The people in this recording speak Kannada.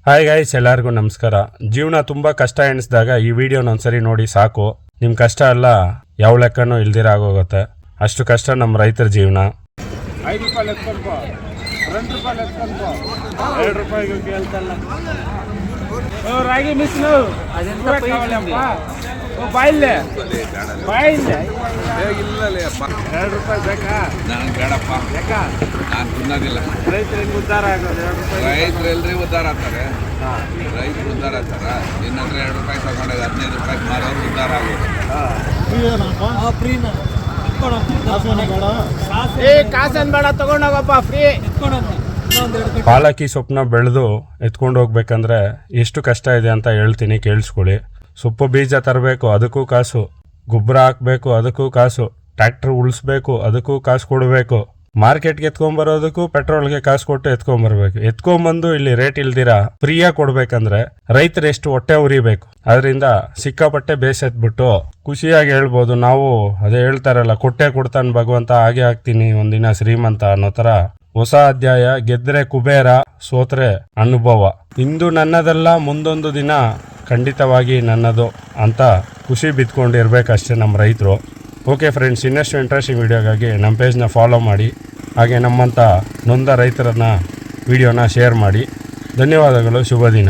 ಹಾಯ್ ಗೈಸ್, ಎಲ್ಲರಿಗೂ ನಮಸ್ಕಾರ. ಜೀವನ ತುಂಬ ಕಷ್ಟ ಎಣಿಸಿದಾಗ ಈ ವಿಡಿಯೋನ ಒಂದ್ಸರಿ ನೋಡಿ ಸಾಕು. ನಿಮ್ಮ ಕಷ್ಟ ಎಲ್ಲ ಯಾವ ಲೆಕ್ಕನೂ ಇಲ್ದಿರ ಆಗೋಗುತ್ತೆ. ಅಷ್ಟು ಕಷ್ಟ ನಮ್ಮ ರೈತರ ಜೀವನ. 5 ರೂಪಾಯಿ ಎತ್ಕೊಂಡ್ಬೋ, 2 ರೂಪಾಯಿ ಎತ್ಕೊಂಡ್ಬೋ, 2 ರೂಪಾಯಿಗೆ ಕೇಳ್ತಲ್ಲ. ರಾಗಿ ಮಿಸ್ನು ಬಾಯಿಲ್ಲೆ ಬಾಯಿಲ್ಲೆ ಇಲ್ಲಲೇ ಅಪ್ಪ 2 ರೂಪಾಯಿ ಬೇಕಾ? ನನಗೆ ಬೇಡಪ್ಪ, ಬೇಕಾ? ನಾನು ತಿನ್ನೋದಿಲ್ಲ. ರೈತರಿಗೆ ಉದ್ಧಾರ ಆಗೋದು 2 ರೂಪಾಯಿ. ರೈತರು ಎಲ್ರಿ ಉದ್ಧಾರ ಆಗ್ತಾರೆ. ರೈತರು ಉದ್ಧಾರ ಆಗ್ತಾರ. ಇನ್ನಂದ್ರೆ 2 ರೂಪಾಯಿ ತಗೊಂಡಾಗ 15 ರೂಪಾಯಿ ಮಾರೋರು ಉದ್ಧಾರ ಆಗೋದು. ಕಾಸನ್ ಬೇಡ, ತಗೊಂಡೋಗಪ್ಪ ಫ್ರೀ. ಪಾಲಕಿ ಸೊಪ್ಪನ್ನ ಬೆಳೆದು ಎತ್ಕೊಂಡು ಹೋಗ್ಬೇಕಂದ್ರೆ ಎಷ್ಟು ಕಷ್ಟ ಇದೆ ಅಂತ ಹೇಳ್ತೀನಿ, ಕೇಳಿಸ್ಕೊಳ್ಳಿ. ಸೊಪ್ಪು ಬೀಜ ತರಬೇಕು, ಅದಕ್ಕೂ ಕಾಸು. ಗೊಬ್ಬರ ಹಾಕಬೇಕು, ಅದಕ್ಕೂ ಕಾಸು. ಟ್ರ್ಯಾಕ್ಟರ್ ಉಳಿಸ್ಬೇಕು, ಅದಕ್ಕೂ ಕಾಸು ಕೊಡಬೇಕು. ಮಾರ್ಕೆಟ್ಗೆ ಎತ್ಕೊಂಬರೋದಕ್ಕೂ ಪೆಟ್ರೋಲ್ಗೆ ಕಾಸು ಕೊಟ್ಟು ಎತ್ಕೊಂಬರ್ಬೇಕು. ಎತ್ಕೊಂಬಂದು ಇಲ್ಲಿ ರೇಟ್ ಇಲ್ದಿರ ಫ್ರೀಯಾಗಿ ಕೊಡ್ಬೇಕಂದ್ರೆ ರೈತರು ಎಷ್ಟು ಹೊಟ್ಟೆ ಉರಿಬೇಕು. ಅದರಿಂದ ಸಿಕ್ಕಾಪಟ್ಟೆ ಬೇಸೆತ್ಬಿಟ್ಟು ಖುಷಿಯಾಗಿ ಹೇಳ್ಬೋದು ನಾವು. ಅದೇ ಹೇಳ್ತಾರಲ್ಲ, ಕೊಟ್ಟೆ ಕೊಡ್ತಾನೆ ಭಗವಂತ, ಹಾಗೆ ಆಗ್ತೀನಿ ಒಂದಿನ ಶ್ರೀಮಂತ ಅನ್ನೋ ಥರ. ಹೊಸ ಅಧ್ಯಾಯ. ಗೆದ್ರೆ ಕುಬೇರ, ಸೋತ್ರೆ ಅನುಭವ. ಇಂದು ನನ್ನದಲ್ಲ, ಮುಂದೊಂದು ದಿನ ಖಂಡಿತವಾಗಿ ನನ್ನದು ಅಂತ ಖುಷಿ ಬಿತ್ಕೊಂಡಿರ್ಬೇಕಷ್ಟೇ ನಮ್ಮ ರೈತರು. ಓಕೆ ಫ್ರೆಂಡ್ಸ್, ಇನ್ನಷ್ಟು ಇಂಟ್ರೆಸ್ಟಿಂಗ್ ವಿಡಿಯೋಗಾಗಿ ನಮ್ಮ ಪೇಜ್ನ ಫಾಲೋ ಮಾಡಿ. ಹಾಗೆ ನಮ್ಮಂಥ ನೊಂದ ರೈತರನ್ನ ವಿಡಿಯೋನ ಶೇರ್ ಮಾಡಿ. ಧನ್ಯವಾದಗಳು. ಶುಭ ದಿನ.